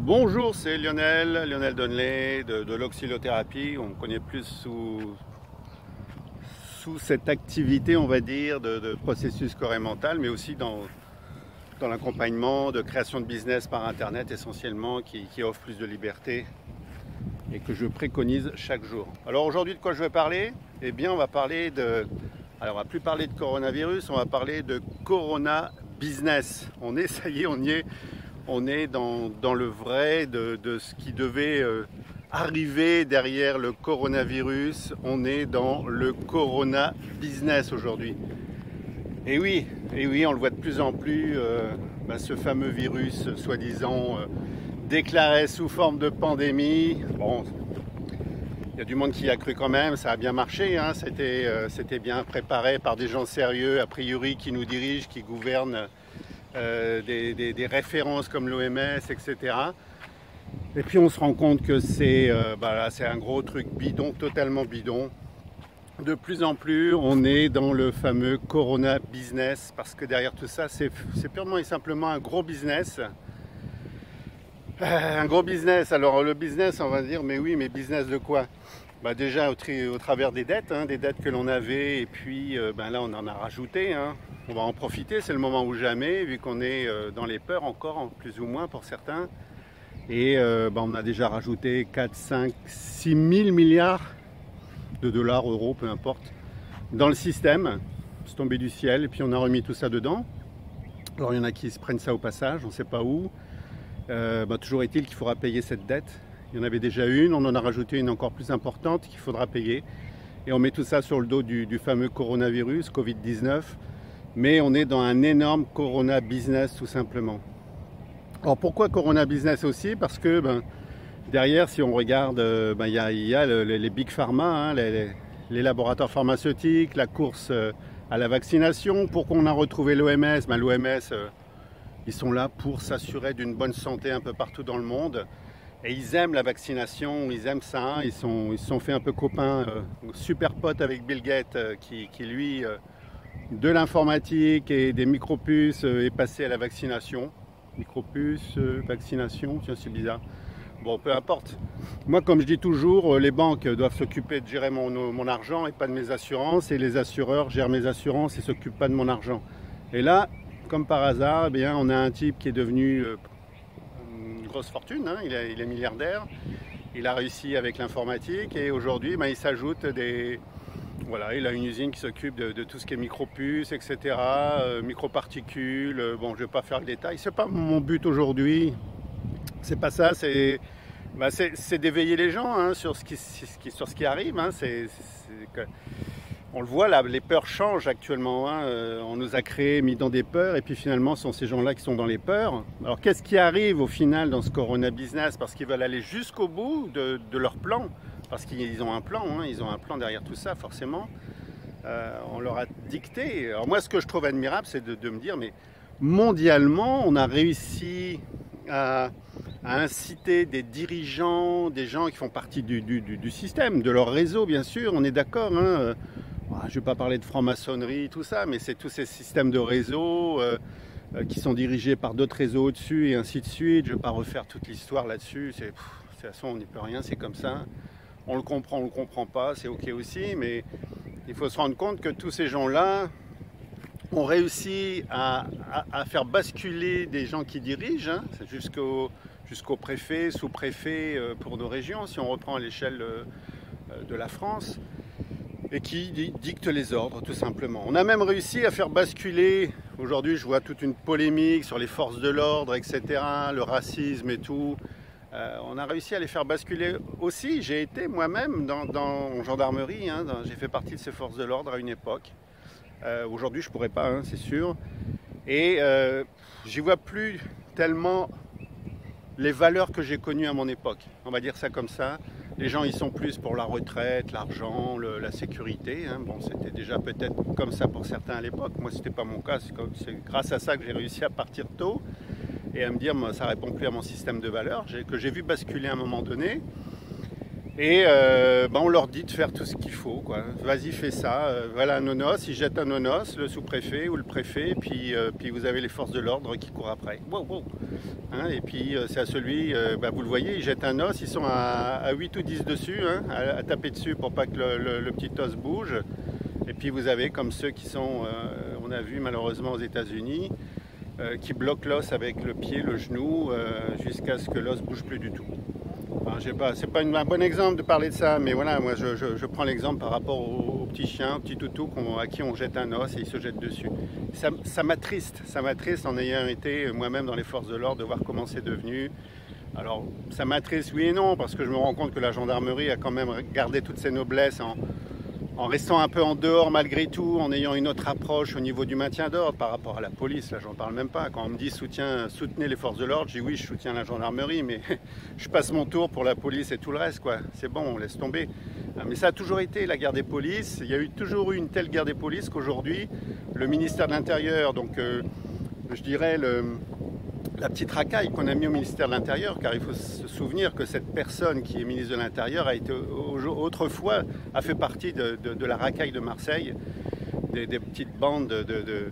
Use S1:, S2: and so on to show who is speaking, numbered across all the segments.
S1: Bonjour, c'est Lionel Donnelly de l'oxylothérapie. On me connaît plus sous cette activité, on va dire, de processus corps et mental, mais aussi dans l'accompagnement de création de business par Internet essentiellement, qui offre plus de liberté et que je préconise chaque jour. Alors aujourd'hui, de quoi je vais parler? Eh bien, on va parler alors on va plus parler de coronavirus, on va parler de Corona Business. Ça y est, on est dans le vrai de ce qui devait arriver derrière le coronavirus. On est dans le Corona Business aujourd'hui. Et oui, on le voit de plus en plus, ce fameux virus soi-disant déclaré sous forme de pandémie. Bon, il y a du monde qui y a cru quand même, ça a bien marché, hein. C'était bien préparé par des gens sérieux, a priori, qui nous dirigent, qui gouvernent des références comme l'OMS, etc. Et puis on se rend compte que c'est un gros truc bidon, totalement bidon. De plus en plus, on est dans le fameux Corona Business, parce que derrière tout ça, c'est purement et simplement un gros business. Un gros business. Alors le business, on va dire, mais oui, mais business de quoi? Déjà au travers des dettes, des dettes que l'on avait, et puis là on en a rajouté. On va en profiter, c'est le moment ou jamais, vu qu'on est dans les peurs encore, plus ou moins pour certains. Et on a déjà rajouté 4, 5, 6 000 milliards de dollars, euros, peu importe, dans le système. C'est tombé du ciel, et puis on a remis tout ça dedans. Alors il y en a qui se prennent ça au passage, on ne sait pas où. Toujours est-il qu'il faudra payer cette dette. Il y en avait déjà une, on en a rajouté une encore plus importante qu'il faudra payer. Et on met tout ça sur le dos du fameux coronavirus, Covid-19. Mais on est dans un énorme Corona Business tout simplement. Alors pourquoi Corona Business aussi? Parce que derrière, si on regarde, il y a les big pharma, les laboratoires pharmaceutiques, la course à la vaccination. Pourquoi on a retrouvé l'OMS? L'OMS, ils sont là pour s'assurer d'une bonne santé un peu partout dans le monde. Et ils aiment la vaccination, ils aiment ça. Ils se sont fait un peu copains, super potes avec Bill Gates, qui lui, de l'informatique et des micropuces, est passé à la vaccination. Micropuces, vaccination, tiens, c'est bizarre. Bon, peu importe. Moi, comme je dis toujours, les banques doivent s'occuper de gérer mon argent et pas de mes assurances. Et les assureurs gèrent mes assurances et ne s'occupent pas de mon argent. Et là, comme par hasard, on a un type qui est devenu une grosse fortune, il est milliardaire, il a réussi avec l'informatique et aujourd'hui il s'ajoute il a une usine qui s'occupe de tout ce qui est micropuces, etc., microparticules. Bon, je ne vais pas faire le détail, c'est pas mon but aujourd'hui, c'est pas ça, c'est d'éveiller les gens sur ce qui arrive. On le voit là, les peurs changent actuellement. On nous a mis dans des peurs, et puis finalement, ce sont ces gens-là qui sont dans les peurs. Alors, qu'est-ce qui arrive au final dans ce Corona Business? Parce qu'ils veulent aller jusqu'au bout de leur plan, parce qu'ils ont un plan, ils ont un plan derrière tout ça, forcément. On leur a dicté. Alors moi, ce que je trouve admirable, c'est de me dire, mais mondialement, on a réussi à inciter des dirigeants, des gens qui font partie du système, de leur réseau, bien sûr, on est d'accord. Je ne vais pas parler de franc-maçonnerie, tout ça, mais c'est tous ces systèmes de réseaux qui sont dirigés par d'autres réseaux au-dessus et ainsi de suite. Je ne vais pas refaire toute l'histoire là-dessus. De toute façon, on n'y peut rien, c'est comme ça. On le comprend pas, c'est ok aussi, mais il faut se rendre compte que tous ces gens-là ont réussi à faire basculer des gens qui dirigent, jusqu'au préfet, sous-préfet pour nos régions, si on reprend à l'échelle de la France, et qui dictent les ordres, tout simplement. On a même réussi à faire basculer, aujourd'hui je vois toute une polémique sur les forces de l'ordre, etc., le racisme et tout. On a réussi à les faire basculer aussi. J'ai été moi-même en gendarmerie, j'ai fait partie de ces forces de l'ordre à une époque. Aujourd'hui je pourrais pas, c'est sûr. Et j'y vois plus tellement les valeurs que j'ai connues à mon époque. On va dire ça comme ça. Les gens, ils sont plus pour la retraite, l'argent, la sécurité. Bon, c'était déjà peut-être comme ça pour certains à l'époque. Moi, c'était pas mon cas. C'est grâce à ça que j'ai réussi à partir tôt et à me dire, ça répond plus à mon système de valeurs, que j'ai vu basculer à un moment donné. Et on leur dit de faire tout ce qu'il faut, quoi. Vas-y, fais ça. Voilà un nonos, ils jettent un nonos, le sous-préfet ou le préfet, puis vous avez les forces de l'ordre qui courent après. Wow, wow. Hein, et puis c'est à celui, vous le voyez, ils jettent un os, ils sont à 8 ou 10 dessus, hein, à taper dessus pour pas que le petit os bouge. Et puis vous avez comme ceux qui sont, on a vu malheureusement aux États-Unis, qui bloquent l'os avec le pied, le genou, jusqu'à ce que l'os bouge plus du tout. Enfin, c'est pas un bon exemple de parler de ça, mais voilà, moi je prends l'exemple par rapport aux petits chiens, aux petits toutous à qui on jette un os et ils se jettent dessus. Ça m'attriste en ayant été moi-même dans les forces de l'ordre de voir comment c'est devenu. Alors ça m'attriste oui et non, parce que je me rends compte que la gendarmerie a quand même gardé toutes ses noblesses en restant un peu en dehors malgré tout, en ayant une autre approche au niveau du maintien d'ordre par rapport à la police. Là, j'en parle même pas. Quand on me dit soutenez les forces de l'ordre, je dis oui, je soutiens la gendarmerie, mais je passe mon tour pour la police et tout le reste, quoi. C'est bon, on laisse tomber. Mais ça a toujours été la guerre des polices. Il y a toujours eu une telle guerre des polices qu'aujourd'hui, le ministère de l'Intérieur, donc je dirais la petite racaille qu'on a mis au ministère de l'Intérieur, car il faut se souvenir que cette personne qui est ministre de l'Intérieur autrefois a fait partie de la racaille de Marseille, des petites bandes de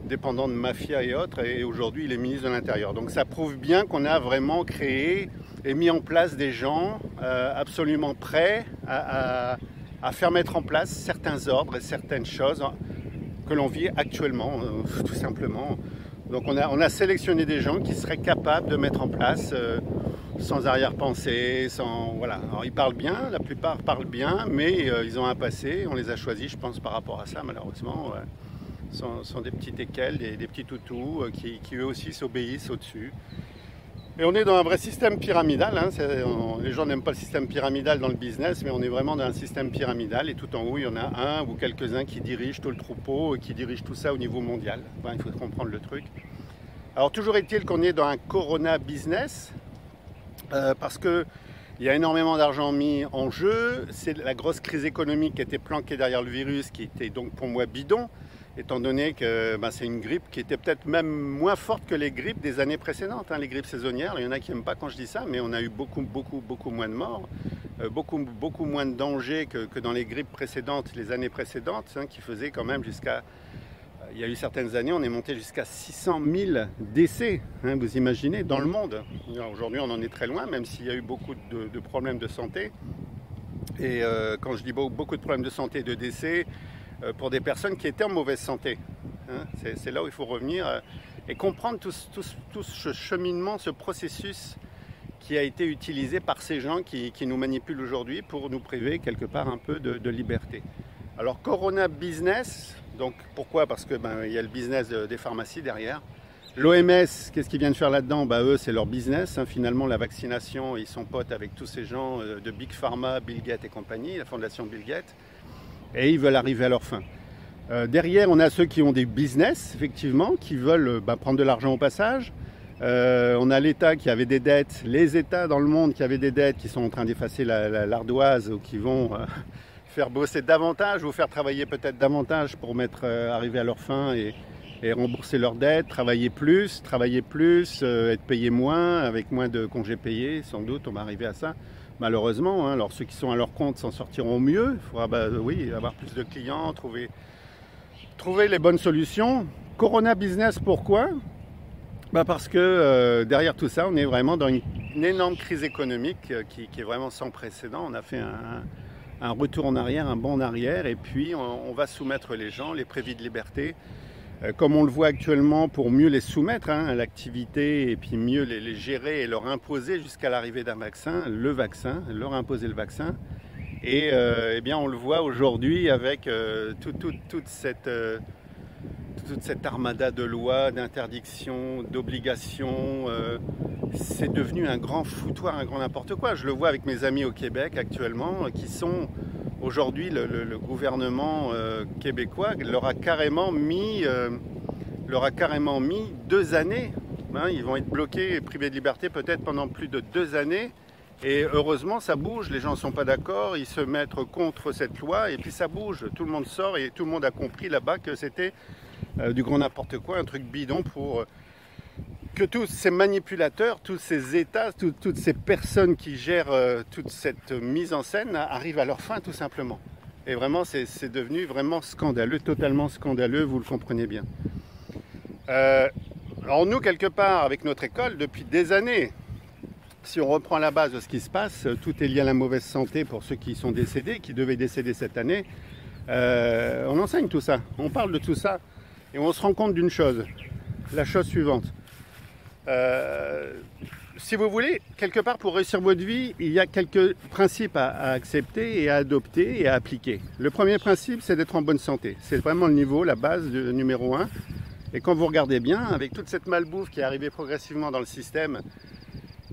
S1: dépendants de mafia et autres, et aujourd'hui il est ministre de l'Intérieur. Donc ça prouve bien qu'on a vraiment créé et mis en place des gens absolument prêts à faire mettre en place certains ordres et certaines choses que l'on vit actuellement, tout simplement. Donc on a sélectionné des gens qui seraient capables de mettre en place sans arrière-pensée, sans voilà. Alors ils parlent bien, la plupart parlent bien, mais ils ont un passé. On les a choisis, je pense, par rapport à ça, malheureusement. Sont des petits teckels, des petits toutous qui eux aussi s'obéissent au-dessus. Et on est dans un vrai système pyramidal. Hein. Les gens n'aiment pas le système pyramidal dans le business, mais on est vraiment dans un système pyramidal. Et tout en haut, il y en a un ou quelques-uns qui dirigent tout le troupeau et qui dirigent tout ça au niveau mondial. Enfin, il faut comprendre le truc. Alors, toujours est-il qu'on est dans un corona business, parce qu'il y a énormément d'argent mis en jeu. C'est la grosse crise économique qui était planquée derrière le virus, qui était donc pour moi bidon, étant donné que c'est une grippe qui était peut-être même moins forte que les grippes des années précédentes, hein, les grippes saisonnières. Il y en a qui n'aiment pas quand je dis ça, mais on a eu beaucoup moins de morts, beaucoup moins de dangers que dans les grippes précédentes, les années précédentes, hein, qui faisaient quand même jusqu'à... Il y a eu certaines années, on est monté jusqu'à 600 000 décès, hein, vous imaginez, dans le monde. Aujourd'hui, on en est très loin, même s'il y a eu beaucoup de problèmes de santé. Et quand je dis beaucoup de problèmes de santé et de décès, pour des personnes qui étaient en mauvaise santé. Hein, c'est là où il faut revenir et comprendre tout ce cheminement, ce processus qui a été utilisé par ces gens qui nous manipulent aujourd'hui pour nous priver quelque part un peu de liberté. Alors Corona Business, donc pourquoi? Parce que il y a le business des pharmacies derrière. L'OMS, qu'est-ce qu'ils viennent faire là-dedans? Eux, c'est leur business. Hein, finalement, la vaccination, ils sont potes avec tous ces gens de Big Pharma, Bill Gates et compagnie, la fondation Bill Gates. Et ils veulent arriver à leur fin. Derrière, on a ceux qui ont des business, effectivement, qui veulent prendre de l'argent au passage. On a l'État qui avait des dettes, les États dans le monde qui avaient des dettes, qui sont en train d'effacer l'ardoise ou qui vont faire bosser davantage ou faire travailler peut-être davantage pour arriver à leur fin et rembourser leurs dettes, travailler plus, être payé moins, avec moins de congés payés, sans doute, on va arriver à ça. Malheureusement, hein. Alors ceux qui sont à leur compte s'en sortiront mieux. Il faudra avoir plus de clients, trouver les bonnes solutions. Corona Business, pourquoi? Parce que derrière tout ça, on est vraiment dans une énorme crise économique qui est vraiment sans précédent. On a fait un retour en arrière, un bond en arrière, et puis on va soumettre les gens, les priver de liberté. Comme on le voit actuellement, pour mieux les soumettre à l'activité et puis mieux les gérer et leur imposer jusqu'à l'arrivée d'un vaccin, leur imposer le vaccin. Et bien on le voit aujourd'hui avec toute cette armada de lois, d'interdictions, d'obligations. C'est devenu un grand foutoir, un grand n'importe quoi. Je le vois avec mes amis au Québec actuellement qui sont... Aujourd'hui, le gouvernement québécois leur a carrément mis 2 années. Hein, ils vont être bloqués et privés de liberté peut-être pendant plus de 2 années. Et heureusement, ça bouge. Les gens ne sont pas d'accord. Ils se mettent contre cette loi et puis ça bouge. Tout le monde sort et tout le monde a compris là-bas que c'était du grand n'importe quoi, un truc bidon que tous ces manipulateurs, tous ces États, toutes ces personnes qui gèrent toute cette mise en scène arrivent à leur fin tout simplement. Et vraiment, c'est devenu vraiment scandaleux, totalement scandaleux, vous le comprenez bien. Alors nous, quelque part, avec notre école, depuis des années, si on reprend la base de ce qui se passe, tout est lié à la mauvaise santé pour ceux qui sont décédés, qui devaient décéder cette année. On enseigne tout ça, on parle de tout ça, et on se rend compte d'une chose, la chose suivante. Si vous voulez, quelque part pour réussir votre vie, il y a quelques principes à accepter et à adopter et à appliquer. Le premier principe, c'est d'être en bonne santé. C'est vraiment le niveau, la base numéro 1. Et quand vous regardez bien, avec toute cette malbouffe qui est arrivée progressivement dans le système,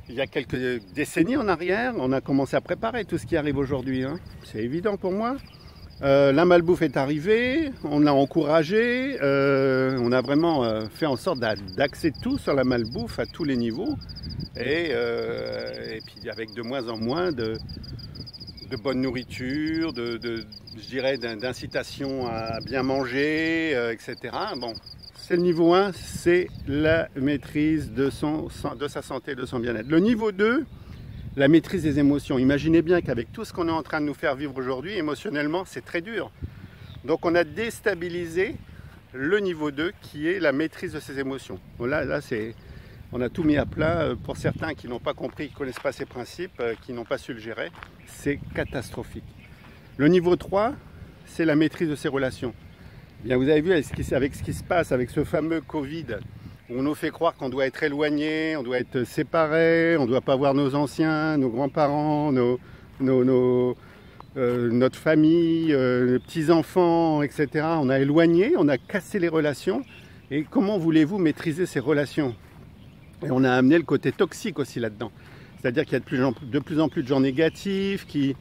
S1: il y a quelques décennies en arrière, on a commencé à préparer tout ce qui arrive aujourd'hui. Hein. C'est évident pour moi. La malbouffe est arrivée, on l'a encouragée, on a vraiment fait en sorte d'axer tout sur la malbouffe à tous les niveaux et puis avec de moins en moins de bonne nourriture, je dirais d'incitation à bien manger, etc. Bon, c'est le niveau 1, c'est la maîtrise de sa santé, de son bien-être. Le niveau 2, la maîtrise des émotions. Imaginez bien qu'avec tout ce qu'on est en train de nous faire vivre aujourd'hui, émotionnellement, c'est très dur. Donc on a déstabilisé le niveau 2 qui est la maîtrise de ses émotions. Bon, là on a tout mis à plat pour certains qui n'ont pas compris, qui ne connaissent pas ces principes, qui n'ont pas su le gérer. C'est catastrophique. Le niveau 3, c'est la maîtrise de ses relations. Bien, vous avez vu avec ce qui se passe avec ce fameux Covid, on nous fait croire qu'on doit être éloigné, on doit être séparé, on ne doit pas voir nos anciens, nos grands-parents, notre famille, nos petits-enfants, etc. On a éloigné, on a cassé les relations. Et comment voulez-vous maîtriser ces relations? Et on a amené le côté toxique aussi là-dedans. C'est-à-dire qu'il y a de plus en plus de gens négatifs qui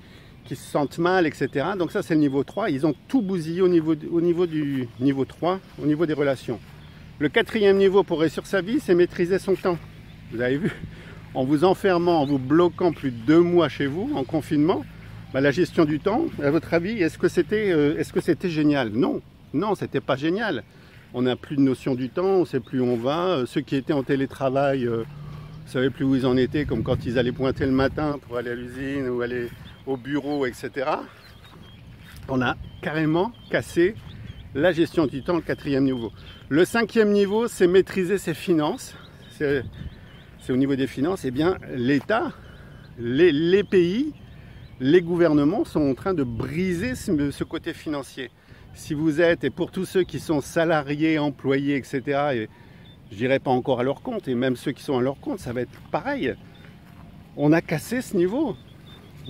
S1: se sentent mal, etc. Donc ça, c'est le niveau 3. Ils ont tout bousillé au niveau du niveau 3, au niveau des relations. Le 4e niveau pour réussir sa vie, c'est maîtriser son temps. Vous avez vu, en vous enfermant, en vous bloquant plus de 2 mois chez vous, en confinement, la gestion du temps, à votre avis, est-ce que c'était génial? Non, non, c'était pas génial. On n'a plus de notion du temps, on ne sait plus où on va. Ceux qui étaient en télétravail ne savaient plus où ils en étaient, comme quand ils allaient pointer le matin pour aller à l'usine ou aller au bureau, etc. On a carrément cassé la gestion du temps, le 4e niveau. Le 5e niveau, c'est maîtriser ses finances. C'est au niveau des finances. Eh bien, l'État, les pays, les gouvernements sont en train de briser ce côté financier. Si vous êtes, et pour tous ceux qui sont salariés, employés, etc., et je dirais pas encore à leur compte, et même ceux qui sont à leur compte, ça va être pareil. On a cassé ce niveau.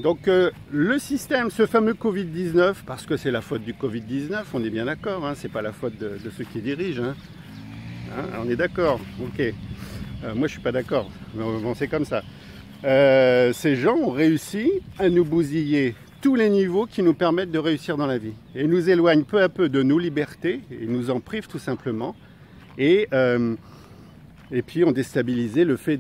S1: Donc le système, ce fameux Covid-19, parce que c'est la faute du Covid-19, on est bien d'accord, hein, c'est pas la faute de ceux qui dirigent, hein. On est d'accord, ok. Moi je suis pas d'accord, mais bon, c'est comme ça. Ces gens ont réussi à nous bousiller tous les niveaux qui nous permettent de réussir dans la vie. Et nous éloignent peu à peu de nos libertés, et nous en privent tout simplement. Et puis on déstabilisé le fait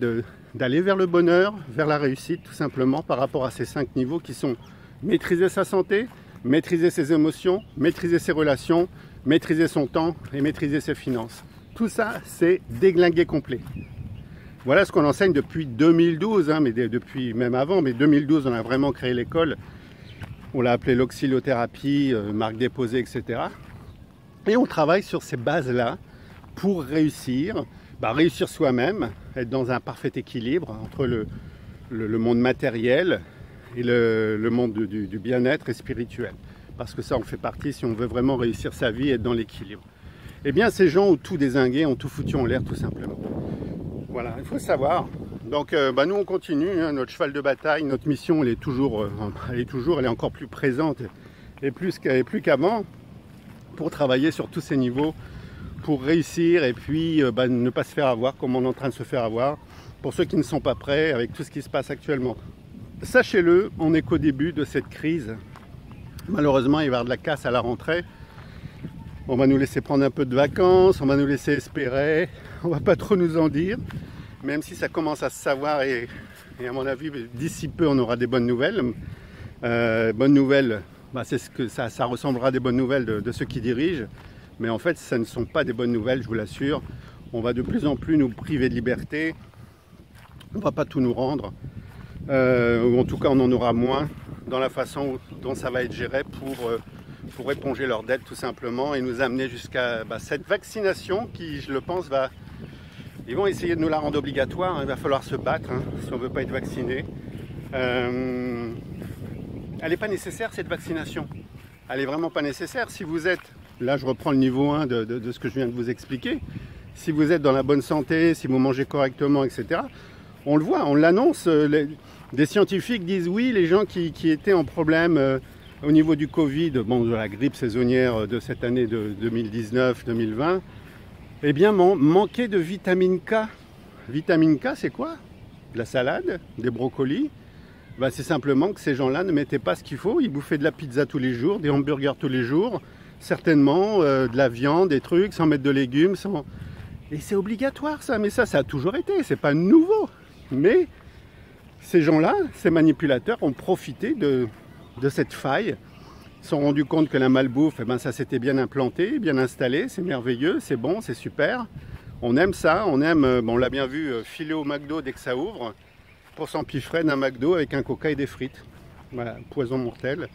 S1: d'aller vers le bonheur, vers la réussite, tout simplement, par rapport à ces 5 niveaux qui sont maîtriser sa santé, maîtriser ses émotions, maîtriser ses relations, maîtriser son temps et maîtriser ses finances. Tout ça, c'est déglingué complet. Voilà ce qu'on enseigne depuis 2012, hein, mais depuis même avant, mais 2012, on a vraiment créé l'école. On l'a appelée l'auxiliothérapie, marque déposée, etc. Et on travaille sur ces bases-là pour réussir soi-même, être dans un parfait équilibre entre le monde matériel et le monde du bien-être et spirituel. Parce que ça en fait partie si on veut vraiment réussir sa vie et être dans l'équilibre. Eh bien ces gens ont tout dézingué, ont tout foutu en l'air tout simplement. Voilà, il faut savoir. Donc nous on continue, hein, notre cheval de bataille, notre mission elle est encore plus présente et plus qu'avant pour travailler sur tous ces niveaux, pour réussir et puis ne pas se faire avoir comme on est en train de se faire avoir, pour ceux qui ne sont pas prêts avec tout ce qui se passe actuellement. Sachez-le, on n'est qu'au début de cette crise. Malheureusement, il va y avoir de la casse à la rentrée. On va nous laisser prendre un peu de vacances, on va nous laisser espérer, on va pas trop nous en dire, même si ça commence à se savoir et à mon avis, d'ici peu, on aura des bonnes nouvelles. Bonnes nouvelles, c'est ce que ça ressemblera à des bonnes nouvelles de ceux qui dirigent. Mais en fait, ça ne sont pas des bonnes nouvelles, je vous l'assure. On va de plus en plus nous priver de liberté. On ne va pas tout nous rendre. Ou en tout cas, on en aura moins dans la façon dont ça va être géré pour éponger leurs dettes tout simplement et nous amener jusqu'à cette vaccination qui, je le pense, ils vont essayer de nous la rendre obligatoire. Il va falloir se battre si on ne veut pas être vacciné. Elle n'est pas nécessaire cette vaccination. Elle n'est vraiment pas nécessaire. Si vous êtes, là je reprends le niveau 1 de ce que je viens de vous expliquer, si vous êtes dans la bonne santé, si vous mangez correctement, etc., on le voit, on l'annonce. Des scientifiques disent oui, les gens qui étaient en problème au niveau du Covid, de la grippe saisonnière de cette année de 2019-2020, eh bien manquaient de vitamine K. Vitamine K, c'est quoi? De la salade, des brocolis. C'est simplement que ces gens-là ne mettaient pas ce qu'il faut. Ils bouffaient de la pizza tous les jours, des hamburgers tous les jours, certainement de la viande, des trucs, sans mettre de légumes. Et c'est obligatoire ça, mais ça a toujours été, c'est pas nouveau. Mais ces gens-là, ces manipulateurs ont profité de cette faille. Ils se sont rendus compte que la malbouffe, ça s'était bien implanté, bien installé, c'est merveilleux, c'est bon, c'est super. On aime ça, on l'a bien vu filer au McDo dès que ça ouvre, pour s'empiffrer d'un McDo avec un coca et des frites. Voilà, poison mortel.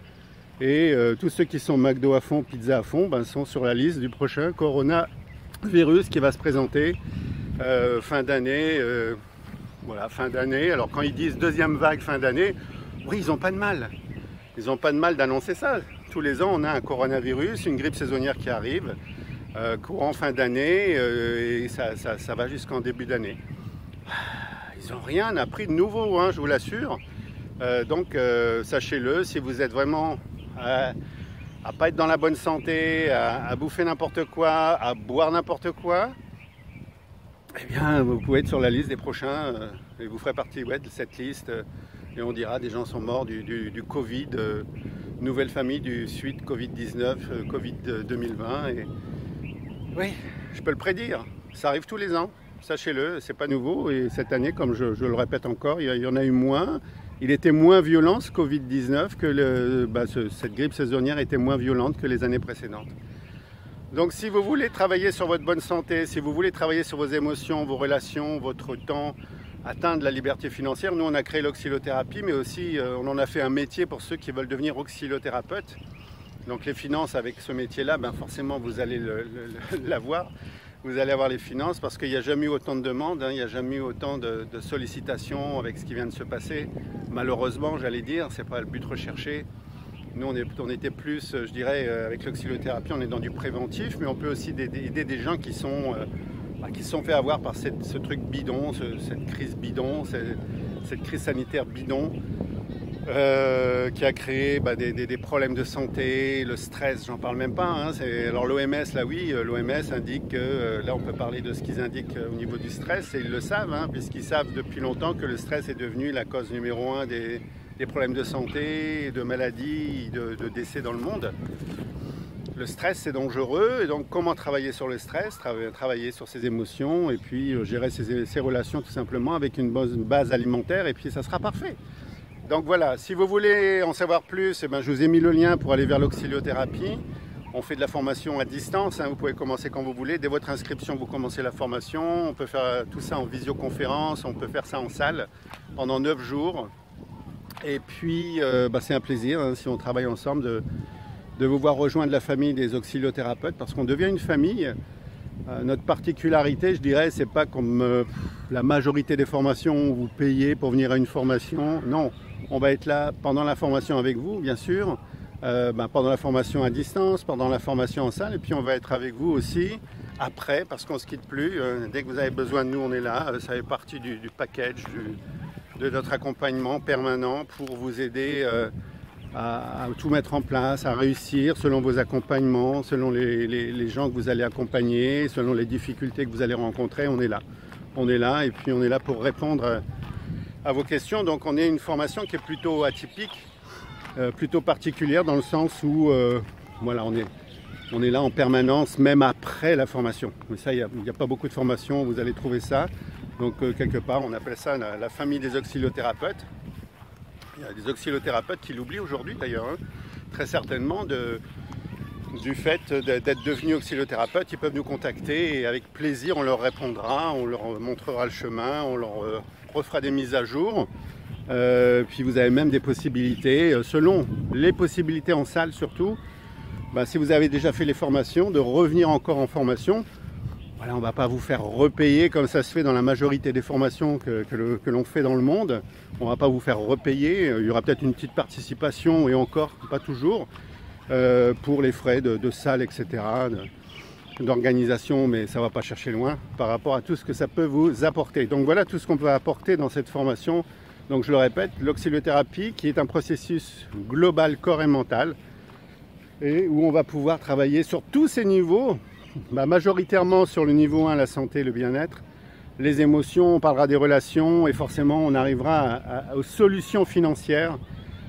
S1: Et tous ceux qui sont McDo à fond, pizza à fond, sont sur la liste du prochain coronavirus qui va se présenter fin d'année. Voilà, fin d'année. Alors quand ils disent deuxième vague fin d'année, oui, ils n'ont pas de mal. Ils n'ont pas de mal d'annoncer ça. Tous les ans, on a un coronavirus, une grippe saisonnière qui arrive, courant fin d'année, et ça va jusqu'en début d'année. Ils n'ont rien appris de nouveau, je vous l'assure. Donc, sachez-le, si vous êtes vraiment à pas être dans la bonne santé, à bouffer n'importe quoi, à boire n'importe quoi, eh bien, vous pouvez être sur la liste des prochains et vous ferez partie de cette liste. Et on dira des gens sont morts du Covid, nouvelle famille du suite Covid-19, Covid 2020. Et oui, je peux le prédire, ça arrive tous les ans. Sachez-le, c'est pas nouveau. Et cette année, comme je le répète encore, il y en a eu moins. Il était moins violent ce Covid-19 que cette grippe saisonnière était moins violente que les années précédentes. Donc si vous voulez travailler sur votre bonne santé, si vous voulez travailler sur vos émotions, vos relations, votre temps, atteindre la liberté financière, nous on a créé l'oxylothérapie, mais aussi on en a fait un métier pour ceux qui veulent devenir oxylothérapeutes. Donc les finances avec ce métier-là, forcément vous allez l'avoir. Vous allez avoir les finances parce qu'il n'y a jamais eu autant de demandes, il n'y a jamais eu autant de sollicitations avec ce qui vient de se passer. Malheureusement, j'allais dire, ce n'est pas le but recherché. Nous, on était plus, je dirais, avec l'oxylothérapie, on est dans du préventif, mais on peut aussi aider des gens qui sont fait avoir par ce truc bidon, cette crise bidon, cette crise sanitaire bidon, qui a créé des problèmes de santé, le stress, j'en parle même pas. Alors l'OMS, là oui, l'OMS indique que, là on peut parler de ce qu'ils indiquent au niveau du stress, et ils le savent, puisqu'ils savent depuis longtemps que le stress est devenu la cause numéro 1 des problèmes de santé, de maladies, de décès dans le monde. Le stress c'est dangereux, et donc comment travailler sur le stress, travailler sur ses émotions, et puis gérer ses relations tout simplement avec une bonne base alimentaire, et puis ça sera parfait. Donc voilà, si vous voulez en savoir plus, je vous ai mis le lien pour aller vers l'oxylothérapie. On fait de la formation à distance, vous pouvez commencer quand vous voulez. Dès votre inscription, vous commencez la formation. On peut faire tout ça en visioconférence, on peut faire ça en salle pendant 9 jours. Et puis, c'est un plaisir, si on travaille ensemble, de vous voir rejoindre la famille des oxylothérapeutes, parce qu'on devient une famille. Notre particularité, je dirais, c'est pas comme la majorité des formations où vous payez pour venir à une formation. Non, on va être là pendant la formation avec vous, bien sûr, pendant la formation à distance, pendant la formation en salle, et puis on va être avec vous aussi après, parce qu'on ne se quitte plus. Dès que vous avez besoin de nous, on est là. Ça fait partie du package, de notre accompagnement permanent pour vous aider à tout mettre en place, à réussir selon vos accompagnements, selon les gens que vous allez accompagner, selon les difficultés que vous allez rencontrer. On est là. On est là, et puis on est là pour répondre à vos questions. Donc on est une formation qui est plutôt atypique, plutôt particulière, dans le sens où on est là en permanence, même après la formation. Mais ça, il n'y a pas beaucoup de formations, vous allez trouver ça. Donc quelque part, on appelle ça la famille des oxylothérapeutes. Il y a des oxylothérapeutes qui l'oublient aujourd'hui d'ailleurs, très certainement, du fait d'être devenus auxiliothérapeutes, ils peuvent nous contacter et avec plaisir on leur répondra, on leur montrera le chemin, on leur refera des mises à jour. Puis vous avez même des possibilités, selon les possibilités en salle surtout, si vous avez déjà fait les formations, de revenir encore en formation. Voilà, on ne va pas vous faire repayer comme ça se fait dans la majorité des formations que l'on fait dans le monde. On ne va pas vous faire repayer, il y aura peut-être une petite participation et encore, pas toujours, pour les frais de salle, etc., d'organisation, mais ça ne va pas chercher loin par rapport à tout ce que ça peut vous apporter. Donc voilà tout ce qu'on peut apporter dans cette formation. Donc je le répète, l'auxiliothérapie qui est un processus global corps et mental et où on va pouvoir travailler sur tous ces niveaux, majoritairement sur le niveau 1, la santé, le bien-être, les émotions, on parlera des relations et forcément on arrivera aux solutions financières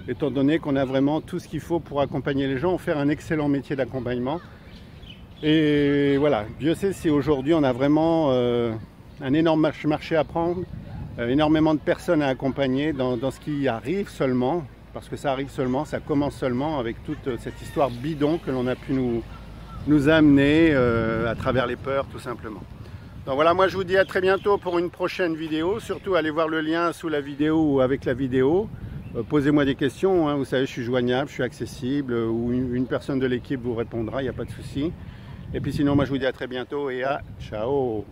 S1: étant donné qu'on a vraiment tout ce qu'il faut pour accompagner les gens, faire un excellent métier d'accompagnement. Et voilà, Dieu sait si aujourd'hui on a vraiment un énorme marché à prendre, énormément de personnes à accompagner dans ce qui arrive seulement, parce que ça arrive seulement, ça commence seulement avec toute cette histoire bidon que l'on a pu nous amener à travers les peurs tout simplement. Donc voilà, moi je vous dis à très bientôt pour une prochaine vidéo, surtout allez voir le lien sous la vidéo ou avec la vidéo. Posez-moi des questions, hein. Vous savez, je suis joignable, je suis accessible, ou une personne de l'équipe vous répondra, il n'y a pas de souci. Et puis sinon, moi je vous dis à très bientôt et à ciao.